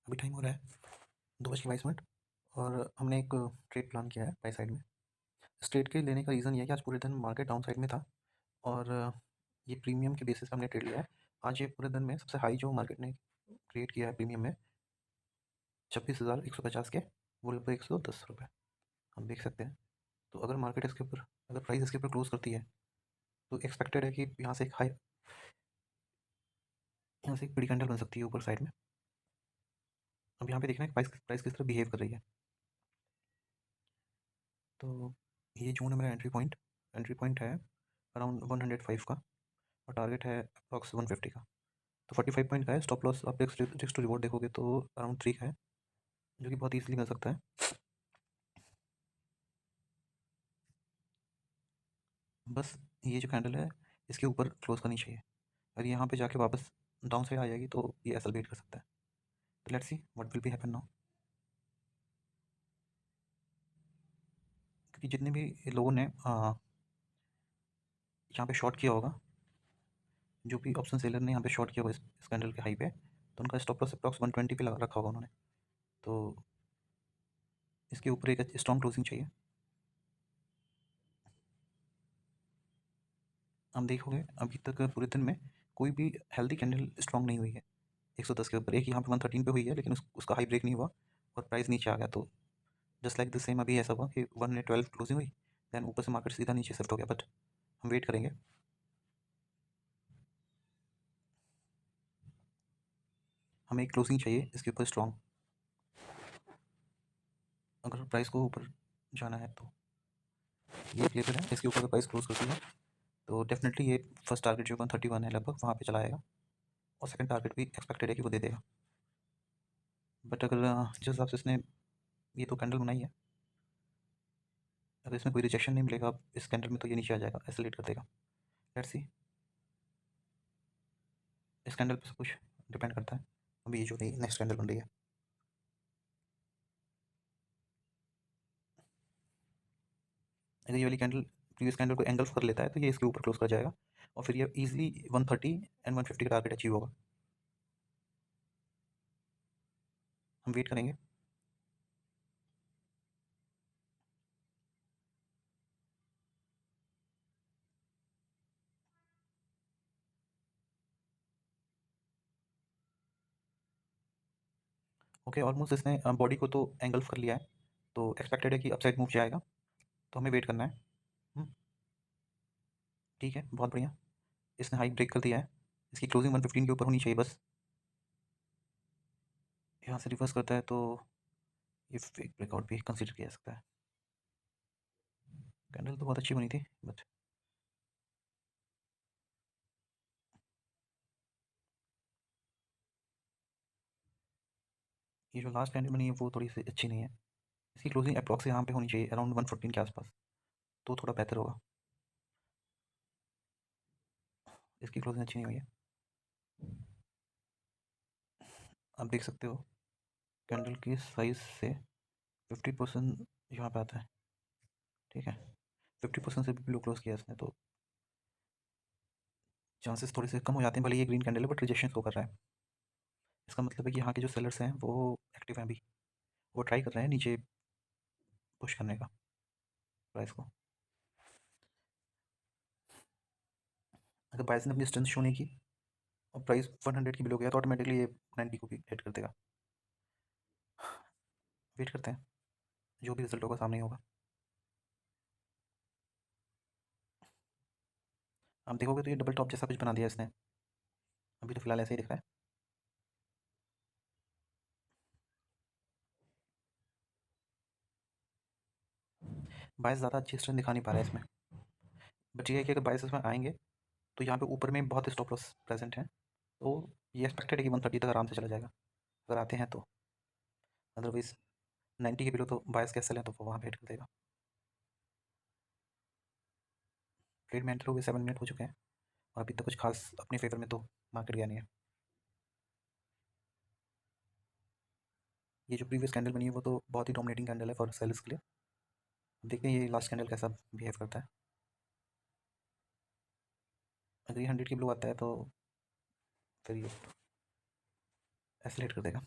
अभी टाइम हो रहा है 2:22 और हमने एक ट्रेड प्लान किया है बाई साइड में। इस ट्रेड के लेने का रीज़न ये है कि आज पूरे दिन मार्केट डाउन साइड में था और ये प्रीमियम के बेसिस पे हमने ट्रेड लिया है। आज ये पूरे दिन में सबसे हाई जो मार्केट ने क्रिएट किया है प्रीमियम में 26,150 के, वो लगभग 110 रुपये हम देख सकते हैं। तो अगर मार्केट इसके ऊपर, अगर प्राइस इसके ऊपर क्लोज करती है तो एक्सपेक्टेड है कि यहाँ से एक हाई, यहाँ से एक बड़ी कैंडल बन सकती है ऊपर साइड में। अब यहाँ पे देखना है प्राइस किस तरह बिहेव कर रही है। तो ये जोन है मेरा एंट्री पॉइंट है अराउंड 105 का और टारगेट है अप्रॉक्स 150 का। तो 45 पॉइंट का है। स्टॉप लॉस आप रिस्क टू रिवॉर्ड देखोगे तो अराउंड 3 का है, जो कि बहुत ईजिली मिल सकता है। बस ये जो कैंडल है इसके ऊपर क्लोज करनी चाहिए। अगर यहाँ पे जाके वापस डाउन साइड आ जाएगी तो ये एसल बेट कर सकता है। तो let's see what will be happen now. क्योंकि जितने भी लोगों ने यहाँ पे शॉर्ट किया होगा, जो भी ऑप्शन सेलर ने यहाँ पे शॉर्ट किया होगा इस कैंडल के हाई पे, तो उनका स्टॉप लॉस अप्रॉक्स 120 पे लगा रखा होगा उन्होंने। तो इसके ऊपर एक स्ट्रॉन्ग क्लोजिंग चाहिए। हम देखोगे अभी तक पूरे दिन में कोई भी हेल्दी कैंडल स्ट्रॉन्ग नहीं हुई है 110 के ऊपर। एक यहाँ पे 113 पे हुई है लेकिन उसका हाई ब्रेक नहीं हुआ और प्राइस नीचे आ गया। तो जस्ट लाइक द सेम अभी ऐसा हुआ कि 112 क्लोजिंग हुई, देन ऊपर से मार्केट सीधा नीचे शिफ्ट हो गया। बट हम वेट करेंगे। हमें एक क्लोजिंग चाहिए इसके ऊपर स्ट्रॉन्ग, अगर प्राइस को ऊपर जाना है तो। ये क्लियर है, इसके ऊपर प्राइस क्लोज करती है तो डेफिनेटली ये फर्स्ट टारगेट जो 131 है लगभग वहाँ पे चला आएगा और सेकंड टारगेट भी एक्सपेक्टेड है कि वो दे देगा। बट अगर जिस हिसाब से इसने ये तो कैंडल बनाई है, अगर इसमें कोई रिजेक्शन नहीं मिलेगा इस कैंडल में तो ये नीचे आ जाएगा, एसिलेट कर देगा। लेट्स सी, इस कैंडल पर सब कुछ डिपेंड करता है। अभी ये जो नई नेक्स्ट कैंडल बन रही है, अगर ये वाली कैंडल प्रीवियस कैंडल को एंगल्फ कर लेता है तो ये इसके ऊपर क्लोज कर जाएगा और फिर ये इजीली 130 एंड 150 का टारगेट अचीव होगा। हम वेट करेंगे। ओके, ऑलमोस्ट इसने बॉडी को तो एंगल्फ कर लिया है, तो एक्सपेक्टेड है कि अपसाइड मूव जाएगा। तो हमें वेट करना है। ठीक है, बहुत बढ़िया। इसने हाई ब्रेक कर दिया है, इसकी क्लोजिंग 115 के ऊपर होनी चाहिए बस। यहाँ से रिवर्स करता है तो ये फेक ब्रेकआउट भी कंसिडर किया जा सकता है। कैंडल तो बहुत अच्छी बनी थी बट ये जो लास्ट कैंडल बनी है वो थोड़ी सी अच्छी नहीं है। इसकी क्लोजिंग अप्रॉक्स यहाँ पे होनी चाहिए अराउंड 114 के आसपास, तो थोड़ा बेहतर होगा। इसकी क्लोजिंग अच्छी नहीं हुई है। आप देख सकते हो कैंडल की साइज से 50% यहाँ पे आता है। ठीक है, 50% से भी बिलो क्लोज किया इसने तो चांसेस थोड़े से कम हो जाते हैं। भले ये ग्रीन कैंडल है बट रिजेक्शन शो कर रहा है। इसका मतलब है कि यहाँ के जो सेलर्स हैं वो एक्टिव हैं अभी, वो ट्राई कर रहे हैं नीचे पुश करने का प्राइस को। अगर बायर्स ने अपनी स्ट्रेंथ शो नहीं की और प्राइस 100 की बिलो गया तो ऑटोमेटिकली ये 90 को भी हिट कर देगा। वेट करते हैं, जो भी रिजल्ट होगा सामने ही होगा। आप देखोगे तो ये डबल टॉप जैसा कुछ बना दिया इसने। अभी तो फिलहाल ऐसे ही दिख रहा है। बायर्स ज़्यादा अच्छी स्ट्रेंथ दिखा नहीं पा रहा है इसमें। बट ये है कि अगर बायर्स इसमें आएंगे तो यहाँ पे ऊपर में बहुत स्टॉप लॉस प्रेजेंट है, तो ये एक्सपेक्टेड है कि 130 तक आराम से चला जाएगा अगर आते हैं तो। अदरवाइज 90 के बिलो तो बायर्स कैसे लें तो वो वहाँ पे हिट कर देगा। ट्रेड में एंटर हुए 7 मिनट हो चुके हैं और अभी तक कुछ खास अपने फेवर में तो मार्केट गया नहीं है। ये जो प्रीवियस कैंडल बनी है वो तो बहुत ही डोमिनेटिंग कैंडल है फॉर सेल्स के लिए। देखते हैं ये लास्ट कैंडल कैसा बिहेव करता है। अगर ये 100 की ब्लो आता है तो फिर ये एसलेट कर देगा।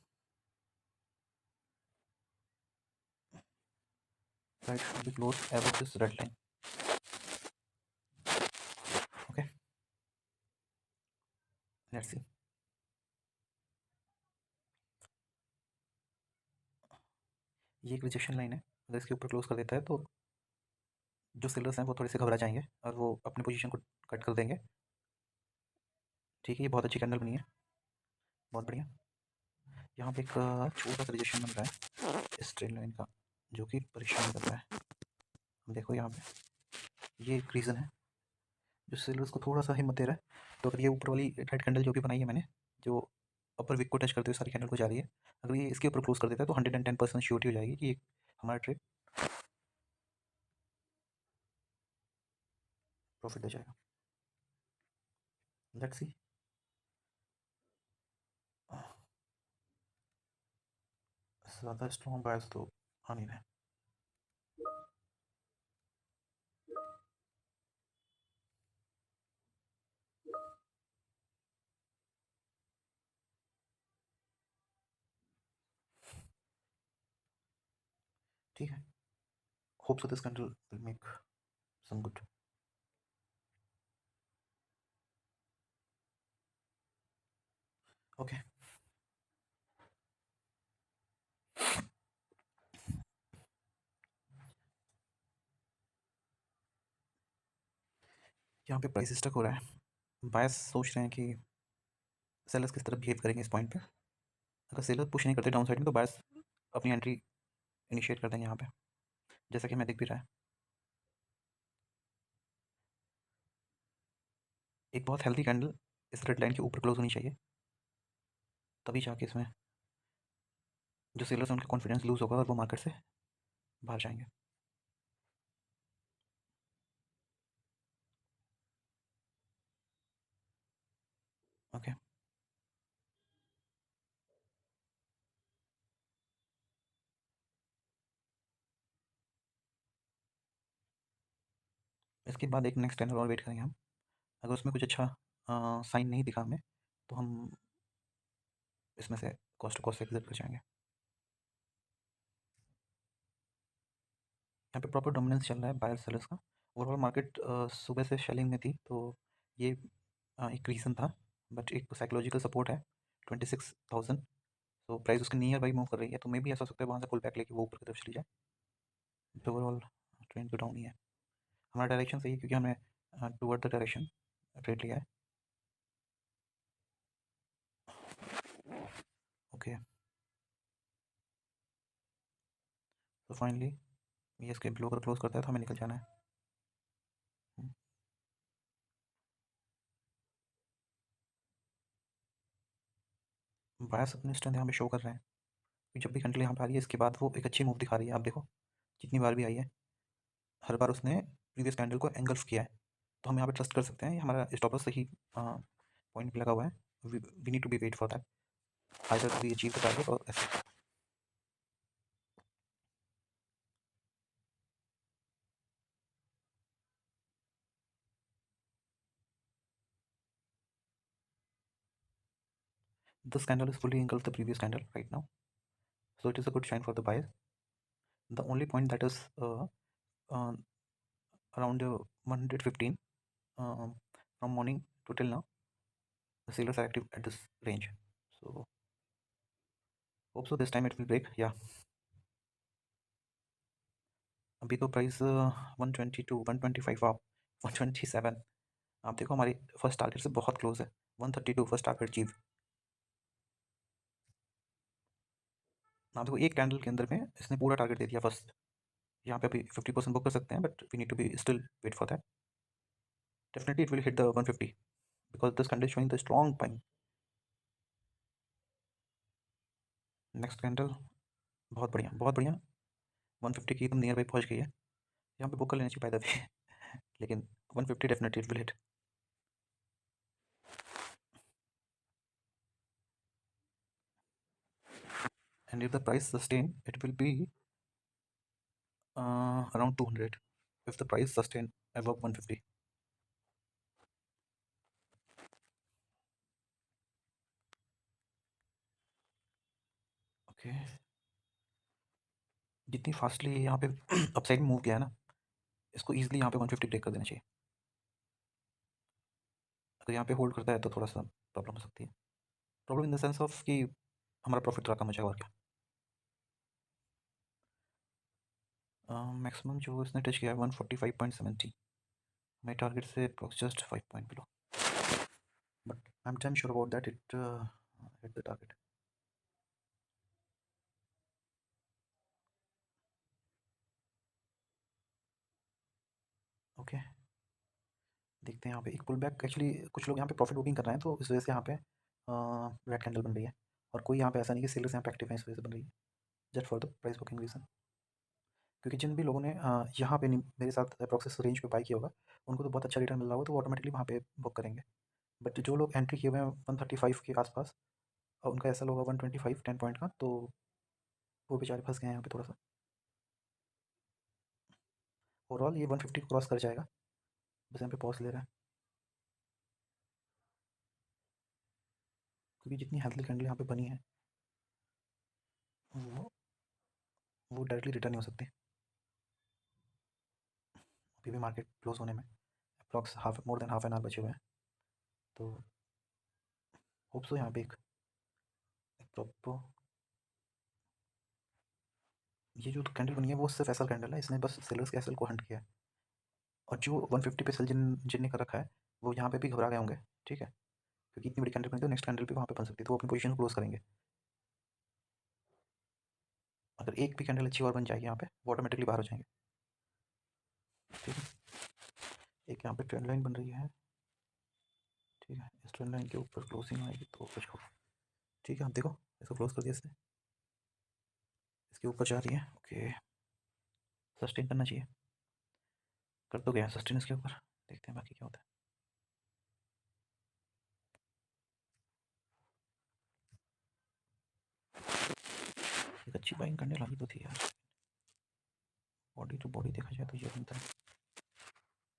price should be closed above this red line. Okay, let's see. ये एक रिजेक्शन लाइन है, अगर इसके ऊपर क्लोज कर देता है तो जो सेलर्स हैं वो थोड़े से घबरा जाएंगे और वो अपनी पोजीशन को कट कर देंगे। ठीक है, ये बहुत अच्छी कैंडल बनी है, बहुत बढ़िया। यहाँ पे एक छोटा सा रिजेक्शन बन रहा है इस ट्रेन लाइन का, जो कि परेशान कर रहा है। देखो यहाँ पे ये एक रीज़न है जो सेलर्स को थोड़ा सा हिम्मत दे रहा है। तो अगर ये ऊपर वाली रेड कैंडल जो भी बनाई है मैंने, जो अपर विक को टच करते हुए सारी कैंडल को जा रही है, अगर ये इसके ऊपर क्लोज कर देता है तो 110% श्योरिटी हो जाएगी कि हमारा ट्रेड प्रॉफिट हो जाएगा। Let's see. ज़्यादा स्ट्रॉन्ग बायर्स तो आ नहीं रहे। ठीक है, hope so this candle will make some good. Okay, यहाँ पे प्राइस स्टक हो रहा है। बायर्स सोच रहे हैं कि सेलर्स किस तरह बिहेव करेंगे इस पॉइंट पे। अगर सेलर पुश नहीं करते डाउन साइड में तो बायर्स अपनी एंट्री इनिशिएट कर देंगे यहाँ पे, जैसा कि हमें दिख भी रहा है। एक बहुत हेल्दी कैंडल इस रेड लाइन के ऊपर क्लोज होनी चाहिए, तभी जाके इसमें जो सेलर्स हैं उनका कॉन्फिडेंस लूज होगा और वो मार्केट से बाहर जाएंगे। ओके, इसके बाद एक नेक्स्ट कैंडल और वेट करेंगे हम। अगर उसमें कुछ अच्छा साइन नहीं दिखा हमें तो हम इसमें से कॉस्ट टू कॉस्ट एग्जिट कर जाएंगे। यहाँ पे प्रॉपर डोमिनेंस चल रहा है बायर सेलर्स का। ओवरऑल मार्केट सुबह से शेलिंग में थी, तो ये एक रीज़न था, बट एक साइकोलॉजिकल सपोर्ट है 26,000। तो प्राइस उसके नियर बाई मूव कर रही है, तो मे भी ऐसा हो सकता है वहाँ से पुल बैक लेके वो ऊपर की तरफ चली जाए। तो ओवरऑल ट्रेंड तो डाउन ही है। हमारा डायरेक्शन सही है क्योंकि हमने टूवर्ड द डायरेक्शन ट्रेड लिया है। ओके, तो फाइनली ये इसके ब्लो अगर क्लोज करता है तो हमें निकल जाना है। बायर्स अपनी स्ट्रेंथ यहाँ पे शो कर रहे हैं कि जब भी कैंडल यहाँ पे आ रही है इसके बाद वो एक अच्छी मूव दिखा रही है। आप देखो जितनी बार भी आई है, हर बार उसने प्रीवियस कैंडल को एंगल्फ किया है। तो हम यहाँ पे ट्रस्ट कर सकते हैं, हमारा स्टॉप लॉस सही पॉइंट पे लगा हुआ है। We need to be wait for that, either we achieve the target और ऐसे। This candle is fully engulfed the previous candle right now, so it is a good sign for the buyers. The only point that is uh, around 115 from morning to till now, the sellers are active at this range. So hope so this time it will break. Yeah, अभी तो price 122 125 आप 127। आप देखो हमारी first target से बहुत close है। 132 first target achieve. आप देखो एक कैंडल के अंदर में इसने पूरा टारगेट दे दिया फर्स्ट। यहाँ पे अभी 50% बुक कर सकते हैं, but we need to be still wait for that. Definitely it will hit the 150 because this candle showing the strong buying. Next candle बहुत बढ़िया, बहुत बढ़िया। 150 की एकदम नियर बाई पहुँच गई है। यहाँ पे बुक कर लेना चाहिए बाय द वे लेकिन 150 definitely it will hit. And if the price sustain, it will be around 200 if the price sustain above 150. Okay, जितनी फास्टली यहाँ पे अपसाइड में मूव किया है ना, इसको ईजिली यहाँ पे 150 ब्रेक कर देना चाहिए। अगर यहाँ पे होल्ड करता है तो थोड़ा सा प्रॉब्लम हो सकती है। Problem in the sense of कि हमारा प्रॉफिट थोड़ा कम हो जाएगा और क्या। मैक्सिमम जो इसने टच किया है 145.70, माई टारगेट से just 5 point below, but I am damn sure about that it hit the target. Okay, देखते हैं यहाँ पे एक पुल बैक। एक्चुअली कुछ लोग यहाँ पे प्रॉफिट बुकिंग कर रहे हैं, तो इस वजह से यहाँ पे रेड कैंडल बन रही है, और कोई यहाँ पे ऐसा नहीं कि सेलर्स यहाँ पे एक्टिव हैं इस वजह से बन रही है, just for the price booking reason. क्योंकि जिन भी लोगों ने यहाँ पे मेरे साथ अप्रॉक्सिस रेंज पे बाई किया होगा, उनको तो बहुत अच्छा रिटर्न मिल रहा होगा, तो वो ऑटोमेटिकली वहाँ पे बुक करेंगे। बट जो लोग एंट्री किए हुए हैं 135 के आसपास, और उनका ऐसा होगा 125 10 पॉइंट का, तो वो बेचारे फंस गए हैं यहाँ पे थोड़ा सा। ओवरऑल ये 150 क्रॉस कर जाएगा, बस यहाँ पे पॉज ले रहा है, क्योंकि जितनी हेल्थली कैंडल यहाँ पे बनी है वो वो डायरेक्टली रिटर्न नहीं हो सकती। अभी भी मार्केट क्लोज होने में approx half more than half an hour बचे हुए हैं, तो होप सो यहाँ पे एक प्रॉपर ये जो कैंडल बनी है वो सिर्फ एसएल कैंडल है, इसने बस सेलर्स के एसएल को हंट किया है। और जो 150 पे सेल जिनने कर रखा है वो यहाँ पे भी घबरा गए होंगे, ठीक है, क्योंकि इतनी बड़ी कैंडल बनी तो नेक्स्ट कैंडल भी वहाँ पे बन सकती है, तो वो अपनी पोजीशन क्लोज करेंगे। अगर एक भी कैंडल अच्छी और बन जाएगी यहाँ पे, वो ऑटोमेटिकली बाहर हो जाएंगे, ठीक है। एक यहाँ पे ट्रेंड लाइन बन रही है, ठीक है, इस ट्रेंड लाइन के ऊपर क्लोजिंग आएगी तो कुछ हो, ठीक है। आप देखो इसको क्लोज कर दिया इसने, इसके ऊपर जा रही है, ओके, सस्टेन करना चाहिए, कर तो गया सस्टेन इसके ऊपर, देखते हैं बाकी क्या होता है। एक अच्छी बाइंग करने लगी तो थी यार, बॉडी टू बॉडी देखा जाए तो ये बनता है,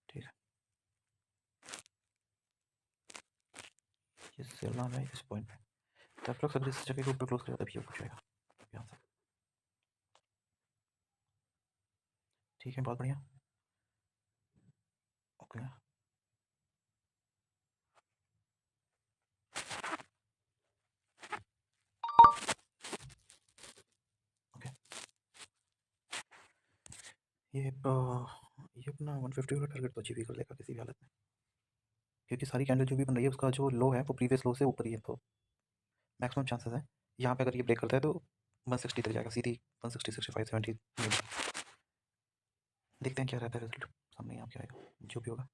ठीक है। ये सेल ना है इस पॉइंट पे, तो आप लोग अगर इस जगह के ऊपर क्लोज कर तभी ये कुछ आएगा यहाँ से, ठीक है, बहुत बढ़िया, ओके। ओके, ये अपना 150 वाला टारगेट तो अचीव ही कर लेगा किसी भी हालत में, क्योंकि सारी कैंडल जो भी बन रही है उसका जो लो है वो प्रीवियस लो से ऊपर ही है, तो मैक्सिमम चांसेस है यहाँ पे अगर ये ब्रेक करता है तो 160 तक जाएगा सीधी, 160 65 70। देखते हैं क्या रहता है रिजल्ट, सामने यहाँ क्या आएगा जो भी होगा।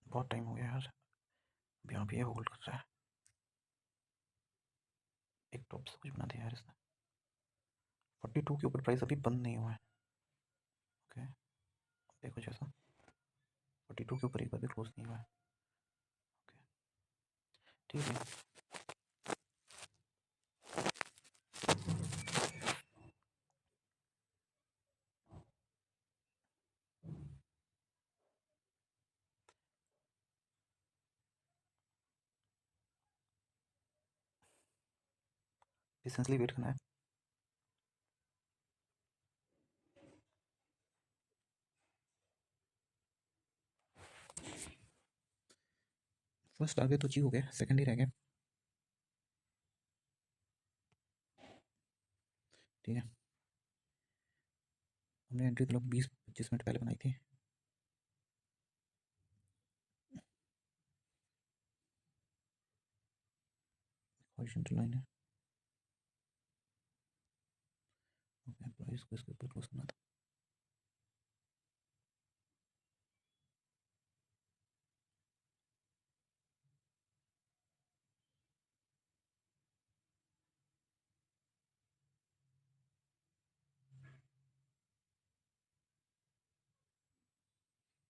बहुत टाइम हो गया यार, अब यहाँ पे ये होल्ड कर रहा है, एक टॉप से कुछ बना दिया यार इसने। 42 के ऊपर प्राइस अभी बंद नहीं हुआ है, ओके, देखो जैसा 42 के ऊपर एक बार भी क्लोज नहीं हुआ है, ओके, ठीक है। पेशेंसली वेट करना है। फर्स्ट टारगेट तो अचीव हो गया, सेकंड ही रह गया, ठीक है। हमने एंट्री तो लोग 20-25 मिनट पहले बनाई थी, हॉरिजॉन्टल लाइन है, ओके, प्राइस को इसके ऊपर क्लोज करना था।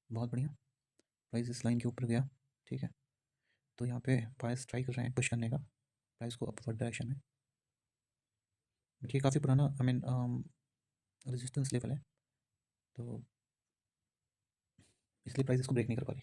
बहुत बढ़िया, प्राइस इस लाइन के ऊपर गया, ठीक है, तो यहाँ पे बायर्स ट्राई कर रहे हैं पुश करने का प्राइस को अपवर्ड डायरेक्शन में, ये काफ़ी पुराना आई मीन रेजिस्टेंस लेवल है, तो इसलिए प्राइस इसको ब्रेक नहीं कर पा रही।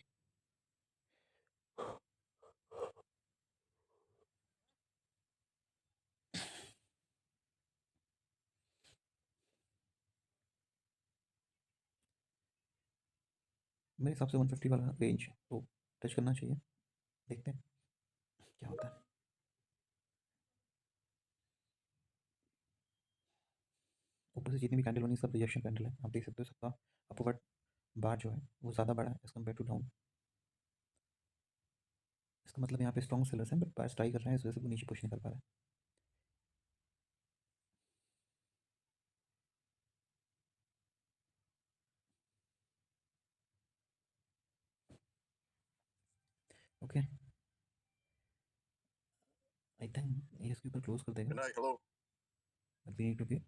मेरे हिसाब से 150 वाला रेंज तो टच करना चाहिए, देखते हैं क्या होता है। ऊपर से जितनी भी कैंडल होनी सब रिजेक्शन कैंडल है, आप देख सकते हो सबका अपवर्ड बार जो है वो ज़्यादा बड़ा है एज कम्पेयर टू डाउन। इसका मतलब यहाँ पे स्ट्रॉन्ग सेलर्स हैं, बट प्राइस ट्राई कर रहे हैं, इस वजह से वो नीचे पुश नहीं कर पा रहा है। ओके, आई थिंक ये इसके ऊपर क्लोज कर देगा, but we need to B